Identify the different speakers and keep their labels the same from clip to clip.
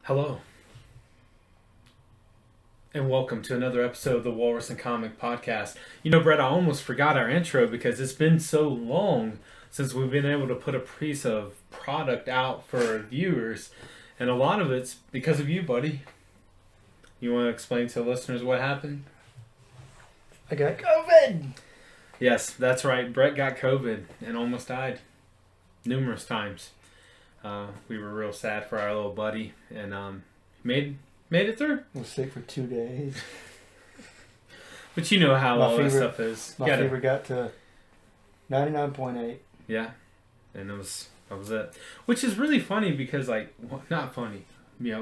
Speaker 1: Hello, and welcome to another episode of the Walrus and Comic podcast. You know, Brett, I almost forgot our intro because it's been so long since we've been able to put a piece of product out for viewers, and a lot of it's because of you, buddy. You want to explain to the listeners what happened?
Speaker 2: I got COVID.
Speaker 1: Yes, that's right. Brett got COVID and almost died numerous times. We were real sad for our little buddy, and made it through.
Speaker 2: I was sick for 2 days.
Speaker 1: But you know how all this stuff is.
Speaker 2: My fever got to 99.8.
Speaker 1: Yeah, and that was it. Which is really funny because, not funny. Yeah,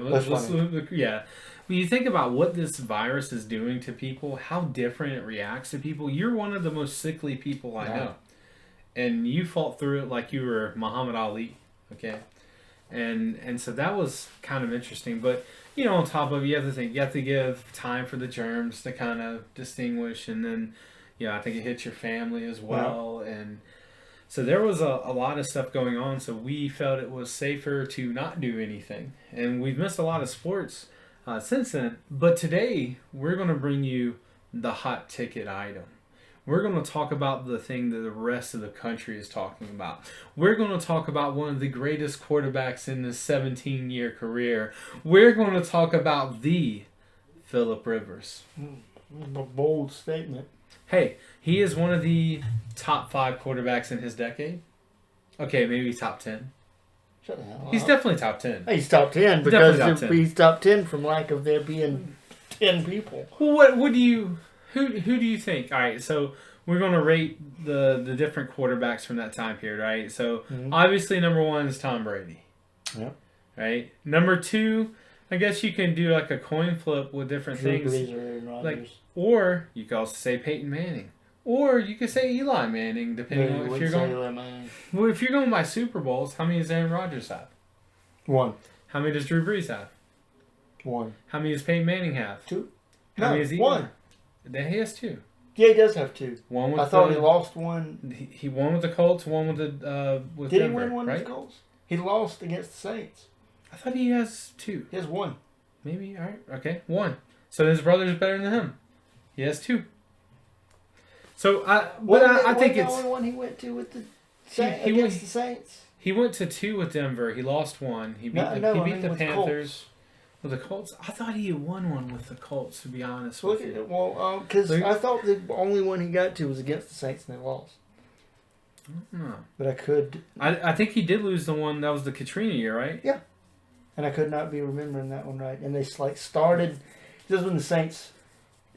Speaker 1: yeah. When you think about what this virus is doing to people, how different it reacts to people, you're one of the most sickly people I know. And you fought through it like you were Muhammad Ali, okay? And so that was kind of interesting. But, you know, on top of it, you have to give time for the germs to kind of distinguish. And then, I think it hits your family as well. Yeah. And so there was a lot of stuff going on. So we felt it was safer to not do anything. And we've missed a lot of sports since then. But today, we're going to bring you the hot ticket item. We're going to talk about the thing that the rest of the country is talking about. We're going to talk about one of the greatest quarterbacks in his 17-year career. We're going to talk about the Phillip Rivers.
Speaker 2: A bold statement.
Speaker 1: Hey, he is one of the top 5 quarterbacks in his decade. Okay, maybe top 10.
Speaker 2: Shut the hell up.
Speaker 1: He's definitely top 10.
Speaker 2: He's top 10 because he's top 10 from lack of there being 10 people.
Speaker 1: What do you... Who do you think? All right, so we're going to rate the different quarterbacks from that time period, right? So obviously number 1 is Tom Brady.
Speaker 2: Yep.
Speaker 1: Right? Number 2, I guess you can do like a coin flip with different things. Or you could also say Peyton Manning. Or you could say Eli Manning, depending on if you're going. Well, if you're going by Super Bowls, how many does Aaron Rodgers have?
Speaker 2: 1.
Speaker 1: How many does Drew Brees have?
Speaker 2: 1.
Speaker 1: How many does Peyton Manning have?
Speaker 2: 2.
Speaker 1: How many is Eli?
Speaker 2: 1.
Speaker 1: Then he has 2.
Speaker 2: Yeah, he does have 2.
Speaker 1: One with
Speaker 2: I thought he lost one.
Speaker 1: He won with the Colts, one with the with
Speaker 2: Did
Speaker 1: Denver,
Speaker 2: he win one
Speaker 1: right?
Speaker 2: with the Colts? He lost against the Saints.
Speaker 1: I thought he has 2.
Speaker 2: He has 1.
Speaker 1: Maybe, all right, okay, 1. So his brother's better than him. He has 2. So I think it's
Speaker 2: the only one he went to with the against the Saints.
Speaker 1: He went to 2 with Denver. He lost 1. He beat the Panthers. With the Colts? I thought he had won one with the Colts, to be honest with you.
Speaker 2: Well, because I thought the only one he got to was against the Saints and they lost. But I could...
Speaker 1: I think he did lose the one that was the Katrina year, right?
Speaker 2: Yeah. And I could not be remembering that one right. And they started... This was when the Saints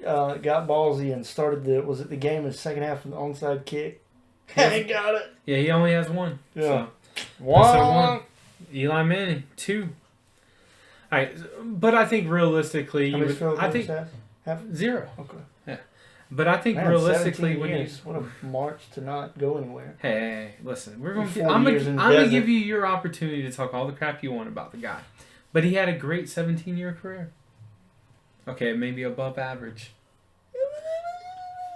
Speaker 2: got ballsy and started the game in the second half from the onside kick. And he got it.
Speaker 1: Yeah, he only has 1.
Speaker 2: Yeah.
Speaker 1: So, 1. Eli Manning, 2. All right, but I think realistically,
Speaker 2: I think have
Speaker 1: 0.
Speaker 2: Okay.
Speaker 1: Yeah, but I think realistically,
Speaker 2: what a march to not go anywhere.
Speaker 1: Hey, listen, I'm gonna give you your opportunity to talk all the crap you want about the guy, but he had a great 17-year career. Okay, maybe above average.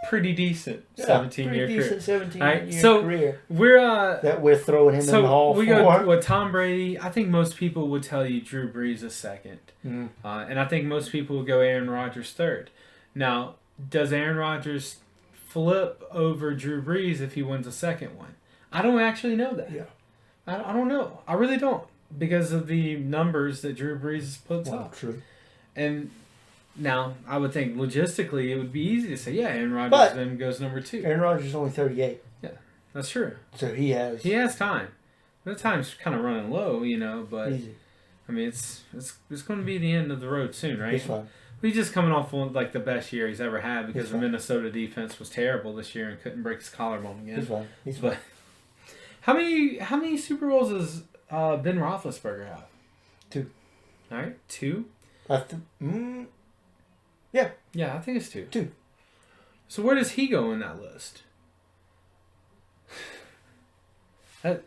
Speaker 1: Pretty decent 17-year career.
Speaker 2: Decent 17-year career.
Speaker 1: We're
Speaker 2: throwing him in the hall for.
Speaker 1: We go with Tom Brady. I think most people would tell you Drew Brees is 2nd, and I think most people would go Aaron Rodgers 3rd. Now, does Aaron Rodgers flip over Drew Brees if he wins a 2nd one? I don't actually know that.
Speaker 2: Yeah,
Speaker 1: I don't know. I really don't, because of the numbers that Drew Brees puts up.
Speaker 2: True.
Speaker 1: And now, I would think logistically it would be easy to say, yeah, Aaron Rodgers then goes number 2.
Speaker 2: Aaron Rodgers is only 38.
Speaker 1: Yeah, that's true.
Speaker 2: So he has
Speaker 1: time. That time's kind of running low, but
Speaker 2: easy.
Speaker 1: I mean, it's going to be the end of the road soon, right?
Speaker 2: He's fine.
Speaker 1: He's just coming off like the best year he's ever had because the Minnesota defense was terrible this year and couldn't break his collarbone again.
Speaker 2: He's fine.
Speaker 1: How many Super Bowls does Ben Roethlisberger have?
Speaker 2: 2.
Speaker 1: All right, 2.
Speaker 2: Yeah.
Speaker 1: Yeah, I think it's 2.
Speaker 2: 2.
Speaker 1: So where does he go in that list?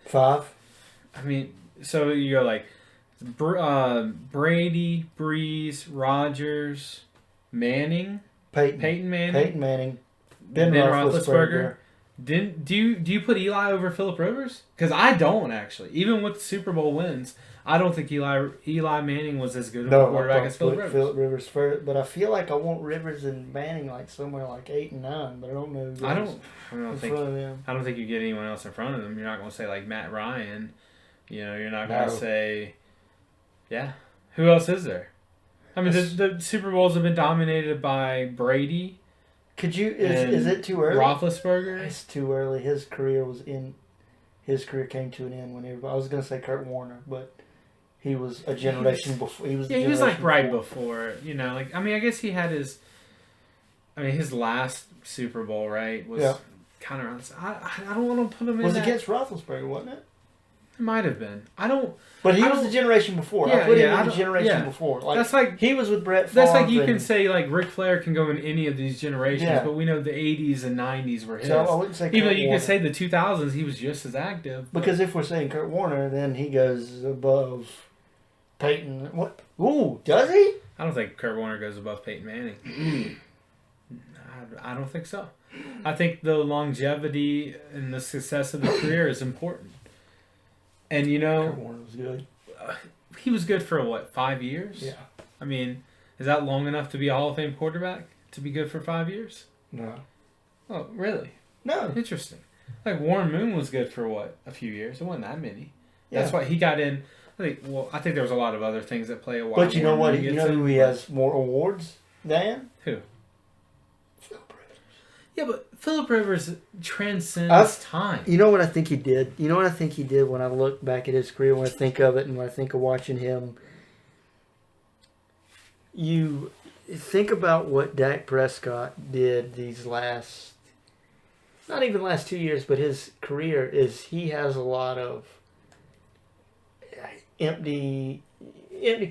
Speaker 2: 5.
Speaker 1: I mean, so you go like Brady, Brees, Rodgers, Manning, Peyton Manning,
Speaker 2: Ben Roethlisberger,
Speaker 1: Do you put Eli over Phillip Rivers? Because I don't actually. Even with Super Bowl wins, I don't think Eli Manning was as good of a quarterback as Phillip Rivers.
Speaker 2: Phillip Rivers first, but I feel like I want Rivers and Manning like somewhere like 8 and 9, but I don't know.
Speaker 1: I don't think you get anyone else in front of them. You're not going to say like Matt Ryan. You're not going to say, yeah. Who else is there? I mean, the Super Bowls have been dominated by Brady.
Speaker 2: Is it too early?
Speaker 1: Roethlisberger.
Speaker 2: It's too early. His career came to an end whenever. I was going to say Kurt Warner, but he was a generation before. He was
Speaker 1: like right before. I guess he had his last Super Bowl, right? Was kind of around. I don't want to put him in.
Speaker 2: Was against Roethlisberger, wasn't it?
Speaker 1: It might have been. I don't.
Speaker 2: But he was the generation before. I put him in the generation before.
Speaker 1: That's like
Speaker 2: he was with Brett Favre.
Speaker 1: That's like you can say like Ric Flair can go in any of these generations, but we know the 80s and 90s were his.
Speaker 2: So I wouldn't say
Speaker 1: even though you could say the 2000s, he was just as active.
Speaker 2: Because if we're saying Kurt Warner, then he goes above Peyton. What? Ooh, does he?
Speaker 1: I don't think Kurt Warner goes above Peyton Manning. I don't think so. I think the longevity and the success of the career is important. And
Speaker 2: Kurt Warner was good.
Speaker 1: He was good for 5 years?
Speaker 2: Yeah.
Speaker 1: I mean, is that long enough to be a Hall of Fame quarterback? To be good for 5 years?
Speaker 2: No.
Speaker 1: Oh, really?
Speaker 2: No.
Speaker 1: Interesting. Like Warren Moon was good for a few years. It wasn't that many.
Speaker 2: Yeah.
Speaker 1: That's why he got in. I think there was a lot of other things that play a while.
Speaker 2: But you know what? You know who he has more awards than?
Speaker 1: Who?
Speaker 2: Phillip Rivers.
Speaker 1: Yeah, but Phillip Rivers transcends time.
Speaker 2: You know what I think he did? You know what I think he did when I look back at his career, when I think of it and when I think of watching him? You think about what Dak Prescott did these last, not even last 2 years, but his career is he has a lot of empty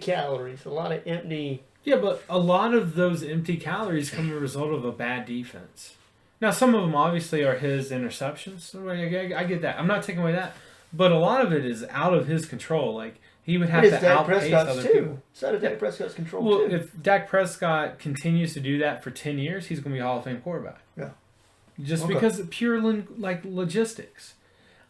Speaker 2: calories, a lot of empty...
Speaker 1: Yeah, but a lot of those empty calories come as a result of a bad defense. Now, some of them obviously are his interceptions. I get that. I'm not taking away that. But a lot of it is out of his control. Like, he would have to outpace other people.
Speaker 2: It's out of Dak Prescott's control,
Speaker 1: too. Well, if Dak Prescott continues to do that for 10 years, he's going to be a Hall of Fame quarterback.
Speaker 2: Yeah.
Speaker 1: Just because of pure, logistics.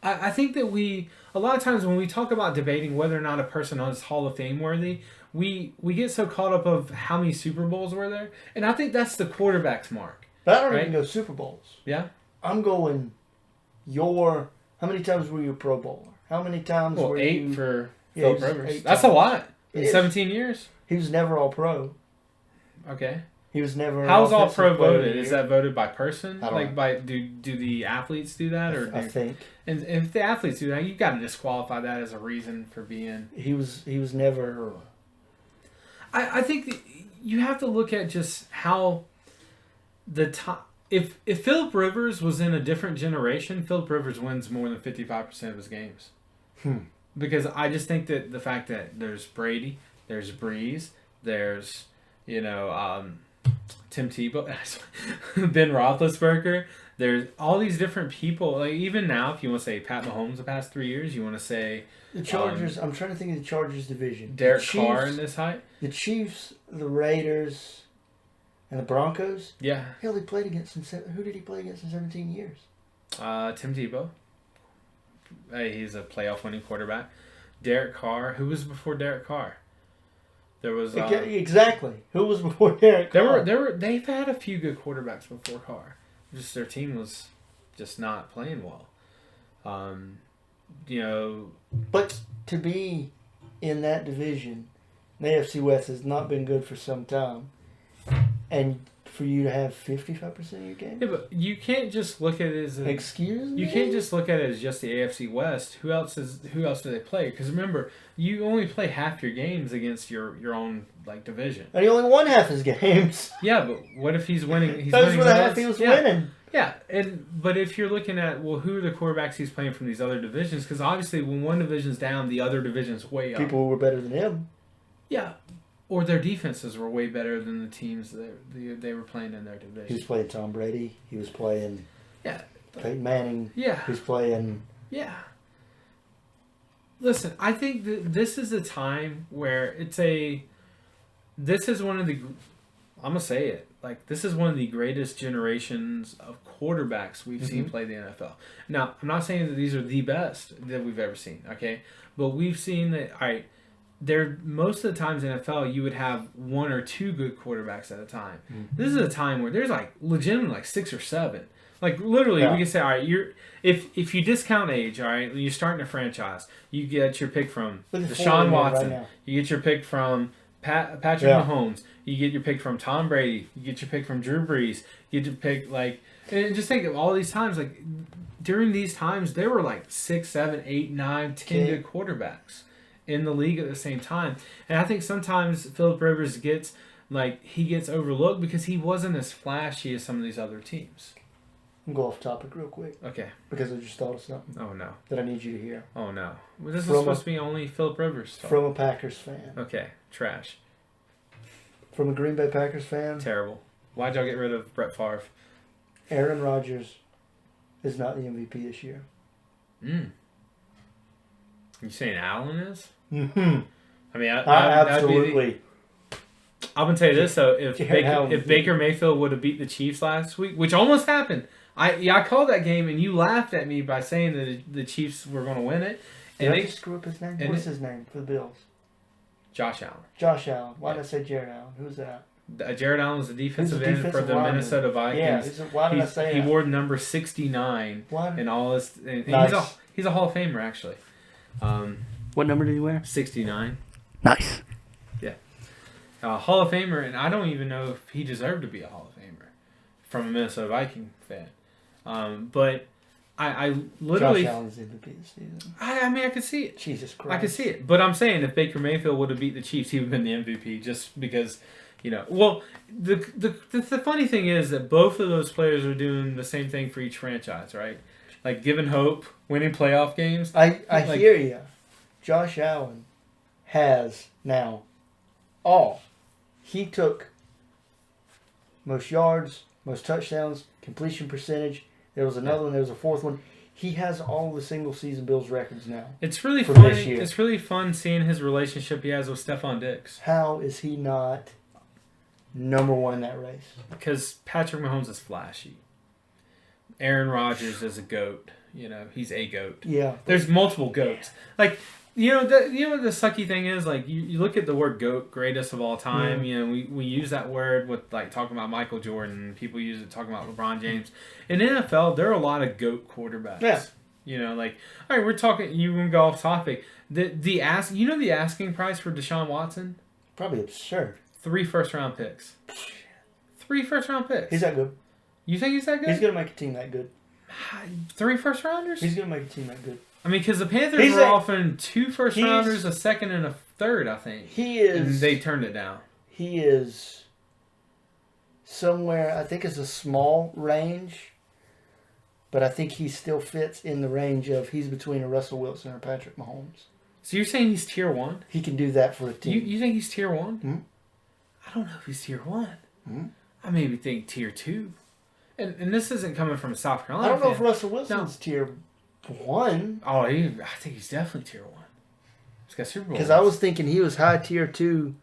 Speaker 1: I think that a lot of times when we talk about debating whether or not a person is Hall of Fame worthy, we get so caught up of how many Super Bowls were there. And I think that's the quarterback's mark.
Speaker 2: But I don't even go Super Bowls.
Speaker 1: Yeah?
Speaker 2: I'm going how many times were you a Pro Bowler? How many times were you...
Speaker 1: 8 for Phillip Rivers. That's a lot. In 17 years?
Speaker 2: He was never All-Pro.
Speaker 1: Okay.
Speaker 2: He was never...
Speaker 1: How's All-Pro voted? Is that voted by person?
Speaker 2: I don't know.
Speaker 1: Do the athletes do that?
Speaker 2: I think.
Speaker 1: And if the athletes do that, you've got to disqualify that as a reason for being...
Speaker 2: He was never...
Speaker 1: I think that you have to look at just how the top... If Phillip Rivers was in a different generation, Phillip Rivers wins more than 55% of his games. Because I just think that the fact that there's Brady, there's Breeze, there's, Tim Tebow, Ben Roethlisberger, there's all these different people. Like, even now, if you want to say Pat Mahomes the past 3 years, you want to say...
Speaker 2: The Chargers, I'm trying to think of the Chargers division.
Speaker 1: Derek Carr in this height.
Speaker 2: The Chiefs, the Raiders, and the Broncos.
Speaker 1: Yeah.
Speaker 2: Hell, he played against him. Who did he play against in 17 years?
Speaker 1: Tim Tebow. He's a playoff winning quarterback. Derek Carr. Who was before Derek Carr? There was
Speaker 2: exactly. Who was before Derek Carr?
Speaker 1: They've had a few good quarterbacks before Carr. Just their team was just not playing well.
Speaker 2: But to be in that division, the AFC West has not been good for some time, and for you to have 55% of your games.
Speaker 1: Yeah, but you can't just look at it as
Speaker 2: excuse me.
Speaker 1: You can't just look at it as just the AFC West. Who else do they play? Because remember, you only play half your games against your own division.
Speaker 2: And he only won half his games.
Speaker 1: Yeah, but what if he's winning?
Speaker 2: Those were the half he was winning.
Speaker 1: Yeah, but if you're looking at who are the quarterbacks he's playing from these other divisions? Because obviously, when one division's down, the other division's way up.
Speaker 2: People who were better than him.
Speaker 1: Yeah, or their defenses were way better than the teams that they were playing in their division.
Speaker 2: He was playing Tom Brady. He was playing Peyton Manning.
Speaker 1: Yeah.
Speaker 2: He was playing...
Speaker 1: Yeah. Listen, I think that this is a time where this is one of the... I'm gonna say it. Like, this is one of the greatest generations of quarterbacks we've seen play the NFL. Now, I'm not saying that these are the best that we've ever seen, okay? But we've seen that, all right, most of the times in NFL, you would have one or two good quarterbacks at a time. This is a time where there's, like, legitimately, like, 6 or 7. Like, literally, we can say, all right, if you discount age, all right, you're starting a franchise, you get your pick from Deshaun Watson. Right, you get your pick from Patrick Mahomes. You get your pick from Tom Brady. You get your pick from Drew Brees. You get your pick, like, and just think of all these times, like, during these times, there were like 6, 7, 8, 9, 10 good quarterbacks in the league at the same time. And I think sometimes Phillip Rivers gets overlooked because he wasn't as flashy as some of these other teams.
Speaker 2: I'm going off topic real quick.
Speaker 1: Okay.
Speaker 2: Because I just thought of something.
Speaker 1: Oh, no.
Speaker 2: That I need you to hear.
Speaker 1: Oh, no. Well, this is supposed to be only Phillip Rivers talk.
Speaker 2: From a Packers fan.
Speaker 1: Okay. Trash.
Speaker 2: From a Green Bay Packers fan.
Speaker 1: Terrible. Why'd y'all get rid of Brett Favre?
Speaker 2: Aaron Rodgers is not the MVP this year.
Speaker 1: You saying Allen is?
Speaker 2: Mm-hmm.
Speaker 1: I mean,
Speaker 2: absolutely.
Speaker 1: I'm going to tell you this, though. If Baker Mayfield would have beat the Chiefs last week, which almost happened. I called that game, and you laughed at me by saying that the Chiefs were going to win it.
Speaker 2: Did I just screw up his name? What's his name for the Bills?
Speaker 1: Josh Allen.
Speaker 2: Josh Allen. Why did I say Jared Allen? Who's that?
Speaker 1: Jared Allen was the defensive end for the Minnesota Vikings.
Speaker 2: Yeah, why did I say that?
Speaker 1: He wore number 69 in all his... And
Speaker 2: nice.
Speaker 1: He's a Hall of Famer, actually.
Speaker 2: What number did he wear?
Speaker 1: 69.
Speaker 2: Nice.
Speaker 1: Yeah. Hall of Famer, and I don't even know if he deserved to be a Hall of Famer from a Minnesota Viking fan. But I literally...
Speaker 2: Josh Allen's MVP this season.
Speaker 1: I mean, I could see it.
Speaker 2: Jesus Christ.
Speaker 1: I could see it. But I'm saying if Baker Mayfield would have beat the Chiefs, he would have been the MVP just because... You know, well, the funny thing is that both of those players are doing the same thing for each franchise, right? Like giving hope, winning playoff games.
Speaker 2: I hear you. Josh Allen has now all. He took most yards, most touchdowns, completion percentage. There was another one. There was a fourth one. He has all the single season Bills records now.
Speaker 1: It's really fun. It's really fun seeing his relationship he has with Stephon Diggs.
Speaker 2: How is he not number one in that race?
Speaker 1: Because Patrick Mahomes is flashy. Aaron Rodgers is a GOAT. You know, he's a GOAT.
Speaker 2: Yeah.
Speaker 1: There's multiple GOATs. Like, you know what the sucky thing is? Like, you look at the word GOAT, greatest of all time. You know, we use that word with, like, talking about Michael Jordan. People use it talking about LeBron James. In NFL, there are a lot of GOAT quarterbacks.
Speaker 2: Yeah.
Speaker 1: You know, like, all right, we're talking, you can go off topic. The asking price for Deshaun Watson?
Speaker 2: Probably absurd.
Speaker 1: 3 first-round picks. 3 first-round picks.
Speaker 2: He's that good.
Speaker 1: You think he's that good?
Speaker 2: He's going to make a team that good.
Speaker 1: 3 first-rounders?
Speaker 2: He's going to make a team that good.
Speaker 1: I mean, because the Panthers were offering 2 first-rounders, a second, and a third, I think.
Speaker 2: He is...
Speaker 1: And they turned it down.
Speaker 2: He is somewhere, I think it's a small range, but I think he still fits in the range of he's between a Russell Wilson or Patrick Mahomes.
Speaker 1: So you're saying he's tier 1?
Speaker 2: He can do that for a team.
Speaker 1: You think he's tier 1?
Speaker 2: Mm-hmm.
Speaker 1: I don't know if he's tier 1.
Speaker 2: Mm-hmm.
Speaker 1: I maybe think tier 2. And this isn't coming from a South Carolina
Speaker 2: I don't know
Speaker 1: fan.
Speaker 2: if Russell Wilson's tier 1.
Speaker 1: Oh, I think he's definitely tier 1. He's got Super Bowl
Speaker 2: because I was thinking he was high tier 2.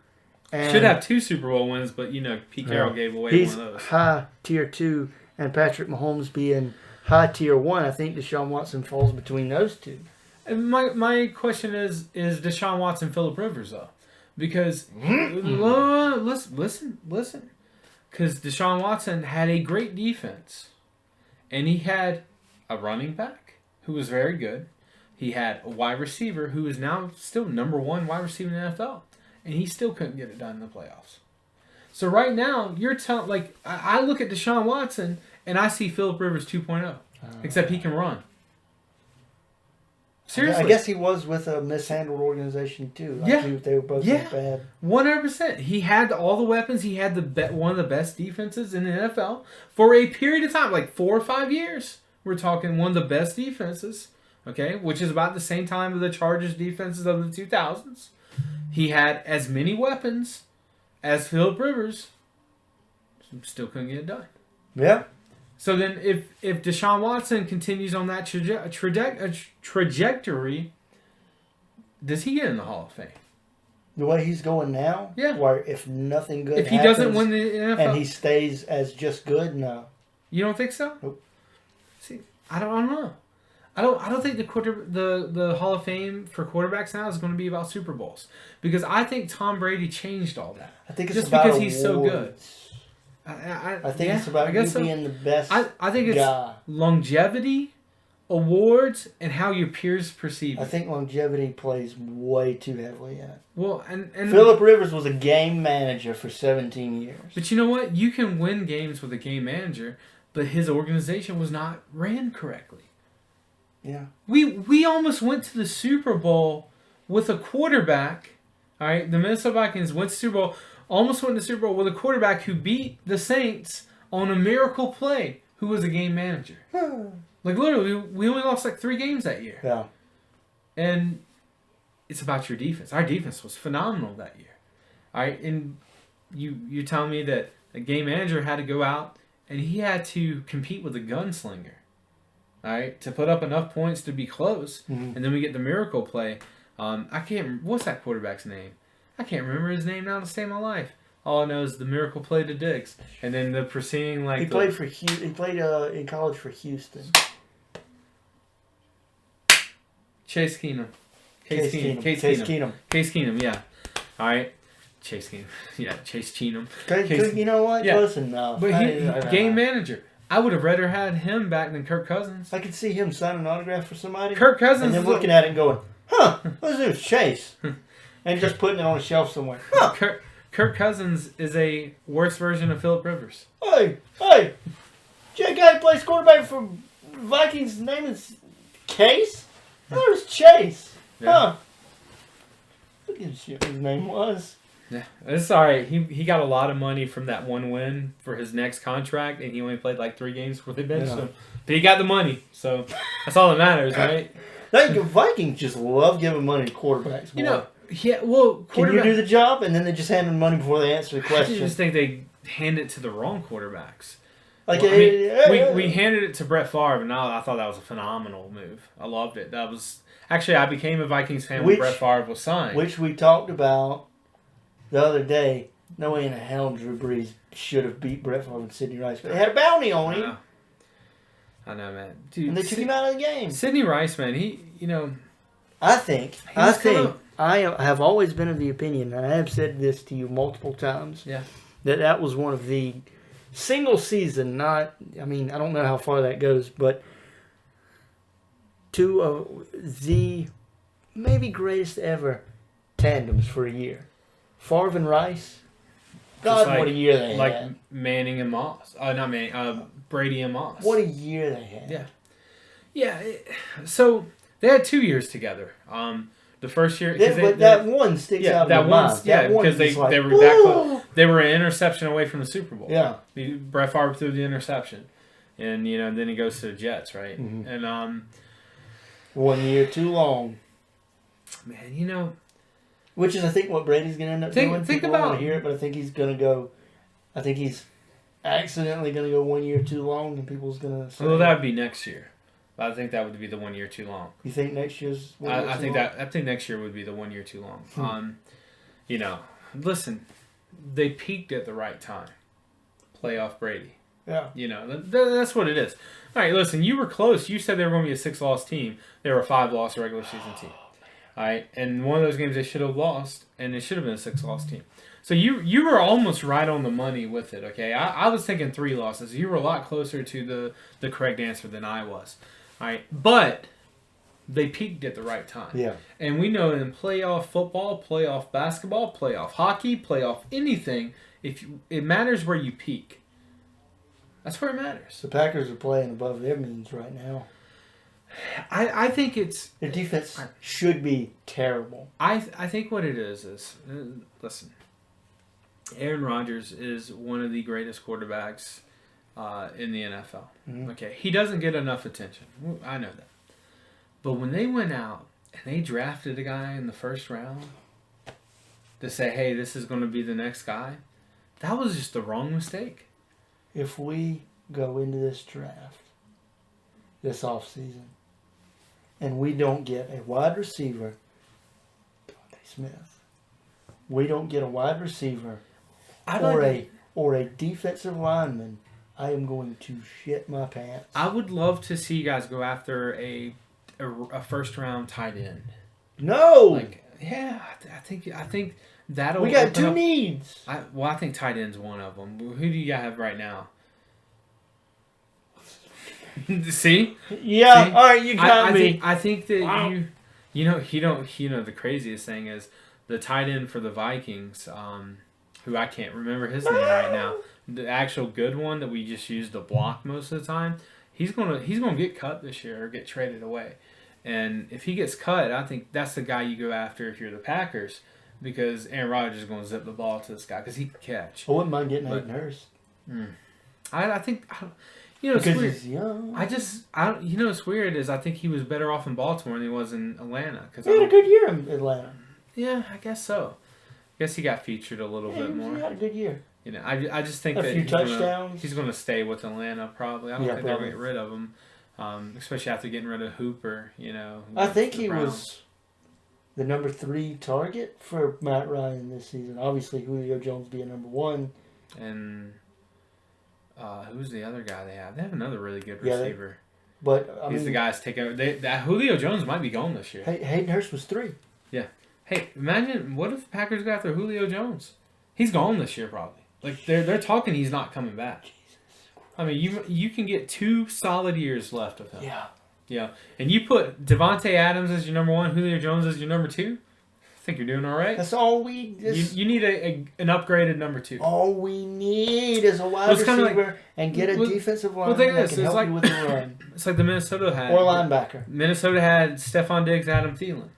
Speaker 2: And
Speaker 1: should have 2 Super Bowl wins, but, you know, Pete Carroll gave away
Speaker 2: he's
Speaker 1: one of those.
Speaker 2: High tier 2, and Patrick Mahomes being high tier 1. I think Deshaun Watson falls between those two.
Speaker 1: And my question is Deshaun Watson Phillip Rivers, though? Because, listen. Because Deshaun Watson had a great defense. And he had a running back who was very good. He had a wide receiver who is now still number 1 wide receiver in the NFL. And he still couldn't get it done in the playoffs. So right now, you're telling, like, I look at Deshaun Watson and I see Phillip Rivers 2.0. Except he can run. Seriously.
Speaker 2: I guess he was with a mishandled organization too. They were both bad.
Speaker 1: 100%. He had all the weapons. He had one of the best defenses in the NFL for a period of time, like 4 or 5 years. We're talking one of the best defenses, okay, which is about the same time of the Chargers defenses of the 2000s. He had as many weapons as Phillip Rivers. Still couldn't get it done.
Speaker 2: Yeah.
Speaker 1: So then if Deshaun Watson continues on that trajectory, does he get in the Hall of Fame?
Speaker 2: The way he's going now?
Speaker 1: Yeah.
Speaker 2: Where if nothing good
Speaker 1: if he doesn't win the NFL.
Speaker 2: And he stays as just good, no.
Speaker 1: You don't think so?
Speaker 2: Nope.
Speaker 1: See, I don't know. I don't think the Hall of Fame for quarterbacks now is going to be about Super Bowls, because I think Tom Brady changed all that.
Speaker 2: I think it's
Speaker 1: just
Speaker 2: about
Speaker 1: because he's so good.
Speaker 2: I think it's about you being the best
Speaker 1: I think it's
Speaker 2: guy.
Speaker 1: Longevity, awards, and how your peers perceive it.
Speaker 2: I think longevity plays way too heavily in it.
Speaker 1: Well, and
Speaker 2: Phillip Rivers was a game manager for 17 years.
Speaker 1: But you know what? You can win games with a game manager, but his organization was not ran correctly.
Speaker 2: Yeah.
Speaker 1: We almost went to the Super Bowl with a quarterback. All right, the Minnesota Vikings went to the Super Bowl, almost went to the Super Bowl with a quarterback who beat the Saints on a miracle play, who was a game manager. Like, literally, we only lost like 3 games that year.
Speaker 2: Yeah.
Speaker 1: And it's about your defense. Our defense was phenomenal that year. All right, and you're telling me that a game manager had to go out and he had to compete with a gunslinger, all right, to put up enough points to be close.
Speaker 2: Mm-hmm.
Speaker 1: And then we get the miracle play. I can't. What's that quarterback's name? I can't remember his name now to save my life. All I know is the miracle play to Diggs, and then the preceding
Speaker 2: He played in college for Houston.
Speaker 1: Case Keenum.
Speaker 2: Case Keenum.
Speaker 1: Yeah. All right. Chase Keenum. Yeah, Chase Keenum.
Speaker 2: You know what?
Speaker 1: Yeah.
Speaker 2: Listen, no.
Speaker 1: But he game manager. I would have rather had him back than Kirk Cousins.
Speaker 2: I could see him signing an autograph for somebody.
Speaker 1: Kirk Cousins.
Speaker 2: And then looking at it and going, huh, what's this? Chase. And just putting it on a shelf somewhere. Huh.
Speaker 1: Kirk Cousins is a worse version of Phillip Rivers.
Speaker 2: Hey, that guy who plays quarterback for Vikings, his name is Case? That was Chase.
Speaker 1: Yeah.
Speaker 2: Huh. Look at his name was.
Speaker 1: Yeah, it's all right. He got a lot of money from that one win for his next contract, and he only played like 3 games before they benched him. But he got the money, so that's all that matters, right?
Speaker 2: The Vikings just love giving money to quarterbacks.
Speaker 1: You know, yeah. Well,
Speaker 2: can you do the job, and then they just hand them money before they answer the question?
Speaker 1: I just think they hand it to the wrong quarterbacks.
Speaker 2: Like,
Speaker 1: well, I mean, we handed it to Brett Favre, and I thought that was a phenomenal move. I loved it. That was actually, I became a Vikings fan when Brett Favre was signed,
Speaker 2: which we talked about the other day. No way in the hell Drew Brees should have beat Brett Favre and Sidney Rice, but they had a bounty on him.
Speaker 1: I know, man. Dude,
Speaker 2: and they took him out of the game.
Speaker 1: Sidney Rice, man,
Speaker 2: I have always been of the opinion, and I have said this to you multiple times, that was one of the single season, I don't know how far that goes, but two of the maybe greatest ever tandems for a year. Favre and Rice. God, what a year they had.
Speaker 1: Like Manning and Moss. Not Manning. Brady and Moss.
Speaker 2: What a year they had.
Speaker 1: Yeah. Yeah. So they had 2 years together. The first year,
Speaker 2: that one sticks out.
Speaker 1: That one, because they were that close. They were an interception away from the Super Bowl.
Speaker 2: Yeah.
Speaker 1: Brett Favre threw the interception, and then he goes to the Jets, right?
Speaker 2: Mm-hmm.
Speaker 1: And
Speaker 2: 1 year too long.
Speaker 1: Man,
Speaker 2: which is, I think, what Brady's going to end up doing.
Speaker 1: People
Speaker 2: don't want to hear it, but I think he's going to go. I think he's accidentally going to go 1 year too long, and people's going to say.
Speaker 1: Well, that would be next year. I think that would be the 1 year too long.
Speaker 2: You think next year's?
Speaker 1: I think next year would be the 1 year too long. Listen, they peaked at the right time. Playoff Brady.
Speaker 2: Yeah.
Speaker 1: That's what it is. All right, listen, you were close. You said they were going to be a 6-loss team. They were a 5-loss regular season team. All right, and one of those games they should have lost, and it should have been a 6-loss team. So you were almost right on the money with it, okay? I was thinking 3 losses. You were a lot closer to the correct answer than I was. All right, but they peaked at the right time.
Speaker 2: Yeah.
Speaker 1: And we know in playoff football, playoff basketball, playoff hockey, playoff anything, it matters where you peak. That's where it matters.
Speaker 2: The Packers are playing above their means right now.
Speaker 1: I think it's...
Speaker 2: Their defense should be terrible.
Speaker 1: I think what it is listen, Aaron Rodgers is one of the greatest quarterbacks in the NFL. Mm-hmm. Okay, he doesn't get enough attention. I know that. But when they went out and they drafted a guy in the first round to say, hey, this is going to be the next guy, that was just the wrong mistake.
Speaker 2: If we go into this draft this offseason and we don't get a wide receiver, Devontae Smith, we don't get a wide receiver or a defensive lineman, I am going to shit my pants.
Speaker 1: I would love to see you guys go after a first round tight end.
Speaker 2: No.
Speaker 1: I think that'll.
Speaker 2: We got two needs.
Speaker 1: I think tight end's one of them. Who do you have right now? See?
Speaker 2: Yeah.
Speaker 1: See?
Speaker 2: All right, you got me.
Speaker 1: I think that you know the craziest thing is the tight end for the Vikings, who I can't remember his name right now. The actual good one that we just use to block most of the time. He's gonna get cut this year or get traded away. And if he gets cut, I think that's the guy you go after if you're the Packers, because Aaron Rodgers is going to zip the ball to this guy because he can catch.
Speaker 2: I wouldn't mind getting Hayden Hurst.
Speaker 1: I think, it's
Speaker 2: because
Speaker 1: weird.
Speaker 2: He's young.
Speaker 1: What's weird is I think he was better off in Baltimore than he was in Atlanta.
Speaker 2: He had a good year in Atlanta.
Speaker 1: Yeah, I guess so. I guess he got featured a little bit more.
Speaker 2: He had a good year.
Speaker 1: I just think
Speaker 2: a
Speaker 1: that
Speaker 2: few touchdowns.
Speaker 1: He's going to stay with Atlanta probably. I don't think they're going to get rid of him. Especially after getting rid of Hooper,
Speaker 2: I think he was the number 3 target for Matt Ryan this season. Obviously, Julio Jones being number 1.
Speaker 1: And who's the other guy they have? They have another really good receiver.
Speaker 2: He's
Speaker 1: the guy's taking over. That Julio Jones might be gone this year.
Speaker 2: Hayden Hurst was 3.
Speaker 1: Yeah. Hey, imagine what if the Packers got after Julio Jones? He's gone this year probably. Like they're talking he's not coming back. I mean, you can get 2 solid years left of him.
Speaker 2: Yeah.
Speaker 1: Yeah. And you put Devontae Adams as your number 1, Julio Jones as your number 2. I think you're doing all right.
Speaker 2: That's all we...
Speaker 1: You need an upgraded number 2.
Speaker 2: All we need is a wide receiver and get a defensive lineman that can help you with the run.
Speaker 1: It's like the Minnesota had.
Speaker 2: Or linebacker.
Speaker 1: Minnesota had Stephon Diggs, Adam Thielen.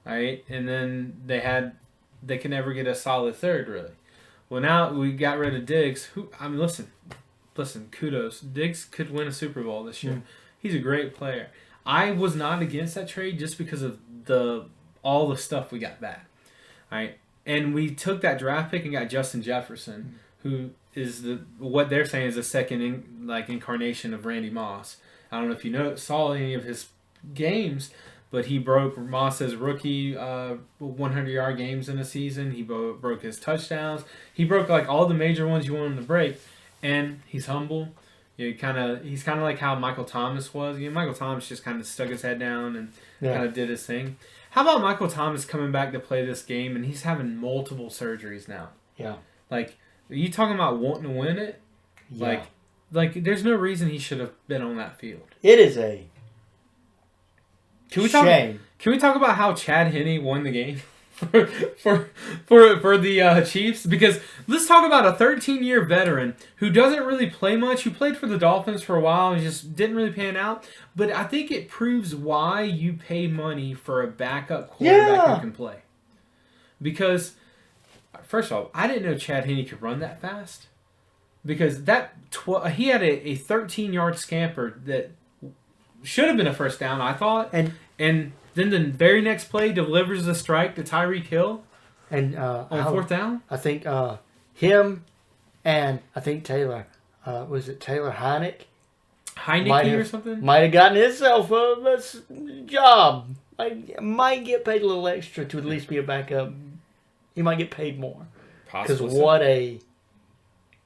Speaker 1: All right? And then they can never get a solid third, really. Well, now we got rid of Diggs. Listen, kudos. Diggs could win a Super Bowl this year. He's a great player. I was not against that trade just because of all the stuff we got back. All right? And we took that draft pick and got Justin Jefferson, who is what they're saying is the second incarnation of Randy Moss. I don't know if you saw any of his games, but he broke Moss's rookie 100-yard games in a season. He broke his touchdowns. He broke all the major ones you want him to break. And he's humble. He's kind of like how Michael Thomas was. Michael Thomas just kind of stuck his head down and kind of did his thing. How about Michael Thomas coming back to play this game and he's having multiple surgeries now? Yeah. Are you talking about wanting to win it? Yeah. There's no reason he should have been on that field.
Speaker 2: It is a shame.
Speaker 1: Can we talk about how Chad Henne won the game? for the Chiefs, because let's talk about a 13-year veteran who doesn't really play much, who played for the Dolphins for a while and just didn't really pan out, but I think it proves why you pay money for a backup quarterback who can play. Because first of all, I didn't know Chad Henne could run that fast, because he had a 13-yard scamper that should have been a first down, I thought, and then the very next play delivers the strike to Tyreek Hill on 4th down.
Speaker 2: I think him and I think Taylor, was it Taylor Heineke
Speaker 1: or something?
Speaker 2: Might have gotten himself a job. Might get paid a little extra to at least be a backup. He might get paid more. Because what a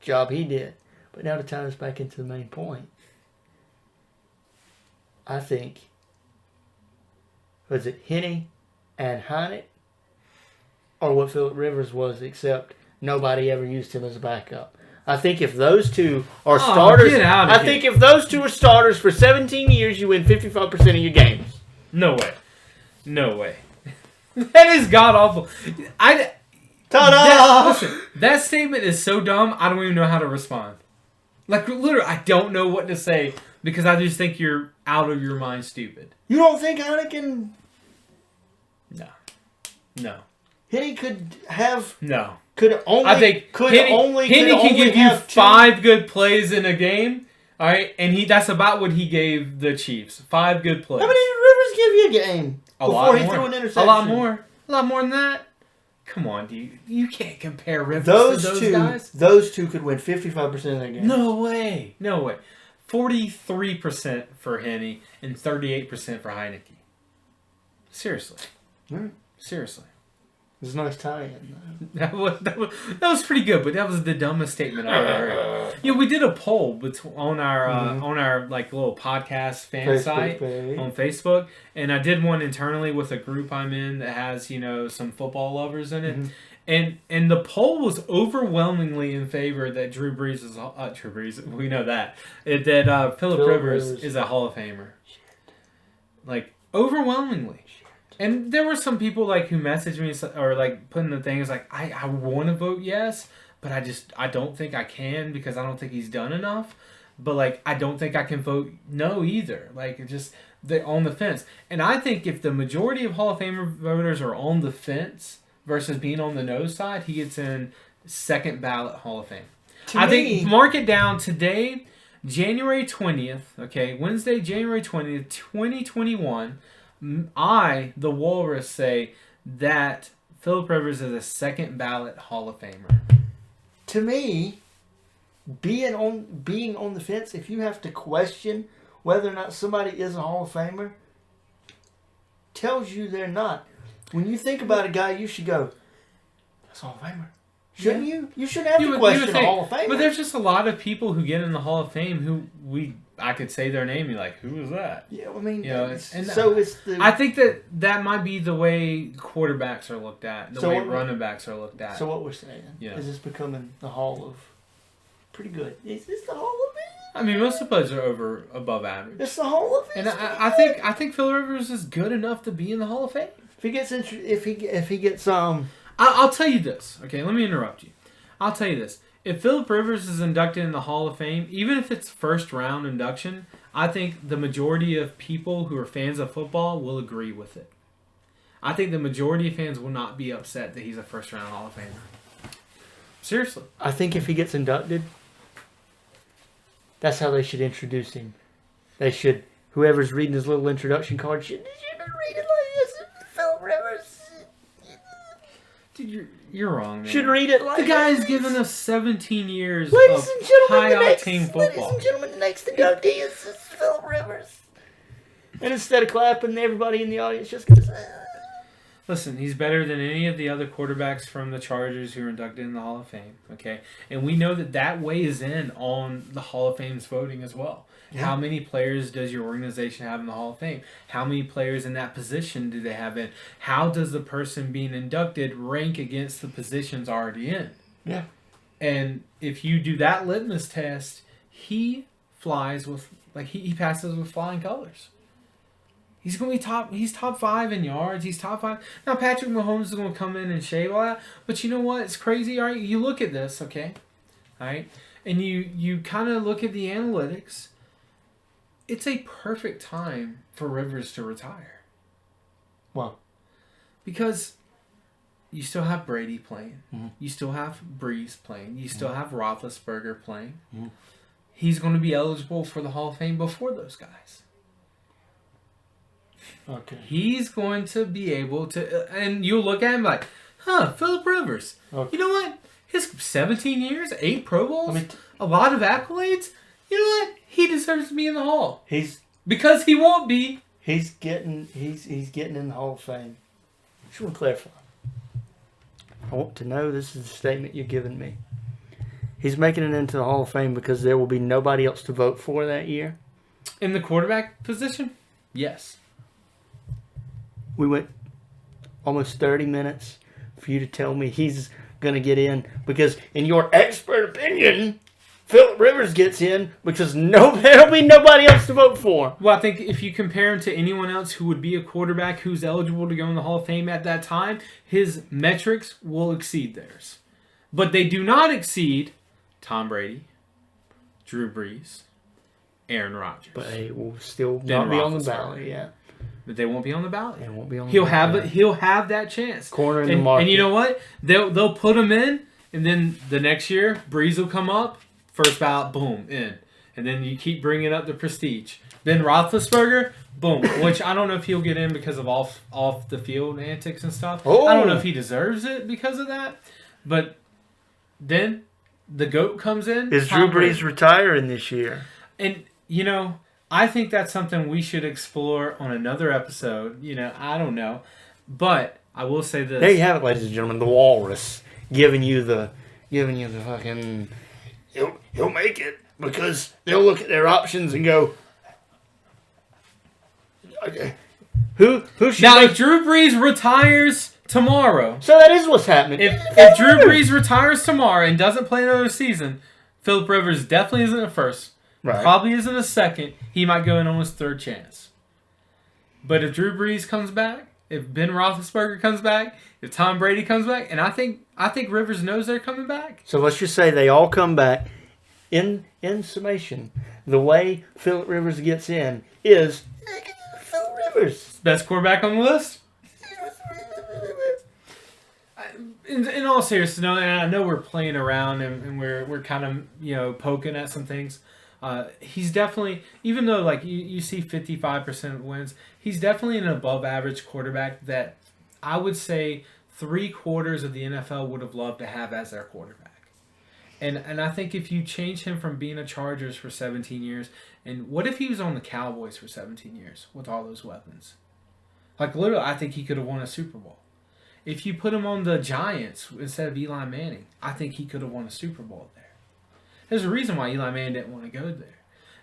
Speaker 2: job he did. But now to tie us back into the main point, I think... Was it Henne and Heineke? Or what Phillip Rivers was, except nobody ever used him as a backup. I think if those two are starters... I think if those two are starters for 17 years, you win 55% of your games.
Speaker 1: No way. That is god-awful.
Speaker 2: Ta-da!
Speaker 1: That statement is so dumb, I don't even know how to respond. Literally, I don't know what to say, because I just think you're out of your mind stupid.
Speaker 2: You don't think Heineken...
Speaker 1: No.
Speaker 2: Henne could have...
Speaker 1: No.
Speaker 2: Henne
Speaker 1: can give you 5 good plays in a game, all right? And that's about what he gave the Chiefs. 5 good plays.
Speaker 2: How many did Rivers give you a game before he threw an interception?
Speaker 1: A lot more than that. Come on, dude. You can't compare Rivers to those guys.
Speaker 2: Those two could win 55% of their games.
Speaker 1: No way. 43% for Henne and 38% for Heineke. Seriously.
Speaker 2: Right.
Speaker 1: Seriously.
Speaker 2: It was a nice tie-in.
Speaker 1: That was pretty good, but that was the dumbest statement I've ever heard. Yeah, we did a poll on our like little podcast fan site on Facebook, and I did one internally with a group I'm in that has some football lovers in it, and the poll was overwhelmingly in favor that Drew Brees we know that Phillip Rivers is a Hall of Famer. Shit. Like overwhelmingly. And there were some people who messaged me or put in the things I want to vote yes, but I don't think I can because I don't think he's done enough. But I don't think I can vote no either. They're on the fence. And I think if the majority of Hall of Famer voters are on the fence versus being on the no side, he gets in second ballot Hall of Fame. I think mark it down today, January 20th. Okay, Wednesday, January 20th, 2021. I, the Walrus, say that Phillip Rivers is a second ballot Hall of Famer.
Speaker 2: To me, being on the fence, if you have to question whether or not somebody is a Hall of Famer, tells you they're not. When you think about a guy, you should go, that's a Hall of Famer. Shouldn't you? You shouldn't have to question a Hall of Famer.
Speaker 1: But there's just a lot of people who get in the Hall of Fame who I could say their name and you're like, who is that?
Speaker 2: Yeah, I mean,
Speaker 1: I think that might be the way quarterbacks are looked at, the way running backs are looked at.
Speaker 2: So what we're saying is this becoming the Hall of pretty good. Is this the Hall of Fame?
Speaker 1: I mean, most of the players are above average.
Speaker 2: It's the Hall of Fame.
Speaker 1: And I think Phillip Rivers is good enough to be in the Hall of Fame.
Speaker 2: If he gets
Speaker 1: I'll tell you this. Okay, let me interrupt you. I'll tell you this. If Phillip Rivers is inducted in the Hall of Fame, even if it's first round induction, I think the majority of people who are fans of football will agree with it. I think the majority of fans will not be upset that he's a first round Hall of Famer. Seriously.
Speaker 2: I think if he gets inducted, that's how they should introduce him. They should, whoever's reading his little introduction card should read it like this. Phillip Rivers.
Speaker 1: Dude, you're wrong, man.
Speaker 2: Should read it like
Speaker 1: the guy's given us 17 years of
Speaker 2: high-octane
Speaker 1: football.
Speaker 2: Ladies and gentlemen, the next inductee is Phillip Rivers. And instead of clapping, everybody in the audience just goes,
Speaker 1: Listen, he's better than any of the other quarterbacks from the Chargers who are inducted in the Hall of Fame, okay? And we know that weighs in on the Hall of Fame's voting as well. Yeah. How many players does your organization have in the Hall of Fame? How many players in that position do they have in? How does the person being inducted rank against the positions already in?
Speaker 2: Yeah.
Speaker 1: And if you do that litmus test, he flies with, he passes with flying colors. He's going to be he's top 5 in yards. He's top 5. Now, Patrick Mahomes is going to come in and shave all that. But you know what? It's crazy, all right? You look at this, okay? All right? And you kind of look at the analytics. It's a perfect time for Rivers to retire.
Speaker 2: Wow.
Speaker 1: Because you still have Brady playing. Mm-hmm. You still have Breeze playing. You still have Roethlisberger playing. Mm-hmm. He's going to be eligible for the Hall of Fame before those guys.
Speaker 2: Okay.
Speaker 1: He's going to be able to... And you'll look at him like, Phillip Rivers. Okay. You know what? His 17 years, 8 Pro Bowls, a lot of accolades. You know what? He deserves to be in the Hall. Because he won't be.
Speaker 2: He's getting in the Hall of Fame. I just want to clarify. I want to know this is the statement you're giving me. He's making it into the Hall of Fame because there will be nobody else to vote for that year?
Speaker 1: In the quarterback position? Yes.
Speaker 2: We went almost 30 minutes for you to tell me he's going to get in because, in your expert opinion, Phillip Rivers gets in because there'll be nobody else to vote for.
Speaker 1: Well, I think if you compare him to anyone else who would be a quarterback who's eligible to go in the Hall of Fame at that time, his metrics will exceed theirs. But they do not exceed Tom Brady, Drew Brees, Aaron Rodgers.
Speaker 2: But he will still not be on the ballot, yeah.
Speaker 1: But they won't be on the ballot.
Speaker 2: They won't be on the
Speaker 1: ballot. He'll have that chance.
Speaker 2: Corner in the market.
Speaker 1: And you know what? They'll put him in, and then the next year, Breeze will come up, first ballot, boom, in. And then you keep bringing up the prestige. Then Roethlisberger, boom. Which I don't know if he'll get in because of off the field antics and stuff. Oh. I don't know if he deserves it because of that. But then the GOAT comes in.
Speaker 2: Is Drew Brees retiring this year?
Speaker 1: And, I think that's something we should explore on another episode. I don't know. But I will say this.
Speaker 2: There you have it, ladies and gentlemen. The Walrus giving you the fucking. He'll make it because they'll look at their options and go. Okay, who should
Speaker 1: now? If Drew Brees retires tomorrow,
Speaker 2: so that is what's happening.
Speaker 1: If Drew Brees retires tomorrow and doesn't play another season, Phillip Rivers definitely isn't a first.
Speaker 2: Right.
Speaker 1: Probably isn't a second. He might go in on his third chance. But if Drew Brees comes back, if Ben Roethlisberger comes back, if Tom Brady comes back, and I think Rivers knows they're coming back.
Speaker 2: So let's just say they all come back. In summation, the way Phillip Rivers gets in is Phillip Rivers,
Speaker 1: best quarterback on the list. In all seriousness, no, and I know we're playing around and we're kind of poking at some things. He's definitely, even though like you see 55% wins, he's definitely an above average quarterback that I would say 3/4 of the NFL would have loved to have as their quarterback. And I think if you change him from being a Chargers for 17 years, and what if he was on the Cowboys for 17 years with all those weapons? Like literally, I think he could have won a Super Bowl. If you put him on the Giants instead of Eli Manning, I think he could have won a Super Bowl there. There's a reason why Eli Manning didn't want to go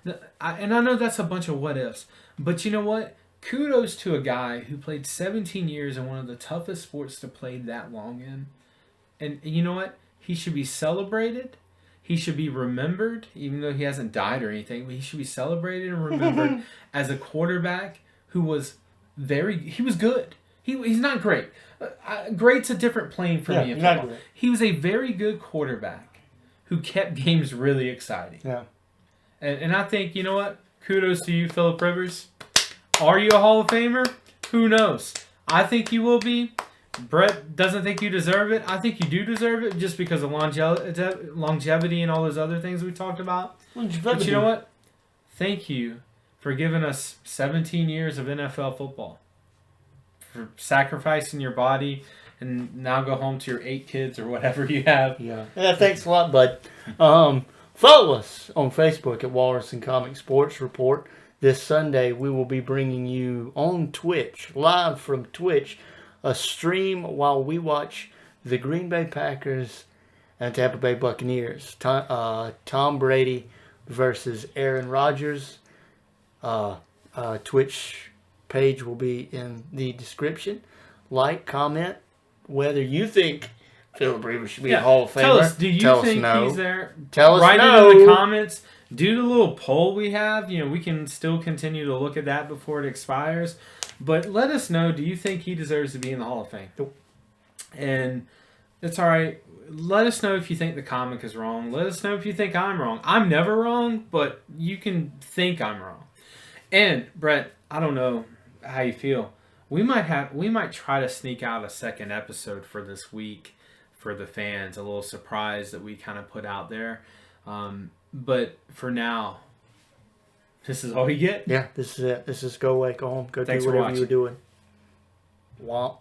Speaker 1: there. And I know that's a bunch of what ifs, but you know what? Kudos to a guy who played 17 years in one of the toughest sports to play that long in. And you know what? He should be celebrated. He should be remembered, even though he hasn't died or anything. But he should be celebrated and remembered as a quarterback who was he was good. He's not great. Great's a different plane for me in football. He was a very good quarterback who kept games really exciting.
Speaker 2: Yeah.
Speaker 1: And I think, you know what? Kudos to you, Phillip Rivers. Are you a Hall of Famer? Who knows? I think you will be. Brett doesn't think you deserve it. I think you do deserve it just because of longevity and all those other things we talked about. But you know what? Thank you for giving us 17 years of NFL football. For sacrificing your body and now go home to your 8 kids or whatever you have.
Speaker 2: Yeah, thanks a lot, bud. Follow us on Facebook at Walrus and Comic Sports Report. This Sunday, we will be bringing you on Twitch, live from Twitch, a stream while we watch the Green Bay Packers and Tampa Bay Buccaneers. Tom Brady versus Aaron Rodgers. Twitch page will be in the description. Like, comment whether you think Phillip Rivers should be a Hall of Famer.
Speaker 1: Tell us, do you think he's there?
Speaker 2: Tell us
Speaker 1: Write
Speaker 2: no.
Speaker 1: it in the comments. Do the little poll we have. We can still continue to look at that before it expires. But let us know, do you think he deserves to be in the Hall of Fame?
Speaker 2: Nope.
Speaker 1: And it's all right. Let us know if you think the comic is wrong. Let us know if you think I'm wrong. I'm never wrong, but you can think I'm wrong. And, Brett, I don't know how you feel. We might try to sneak out a second episode for this week for the fans. A little surprise that we kind of put out there. But for now, this is all you get.
Speaker 2: Yeah, this is it. This is go away, go home, go
Speaker 1: Thanks
Speaker 2: do
Speaker 1: for
Speaker 2: whatever
Speaker 1: watching.
Speaker 2: you're doing. Womp.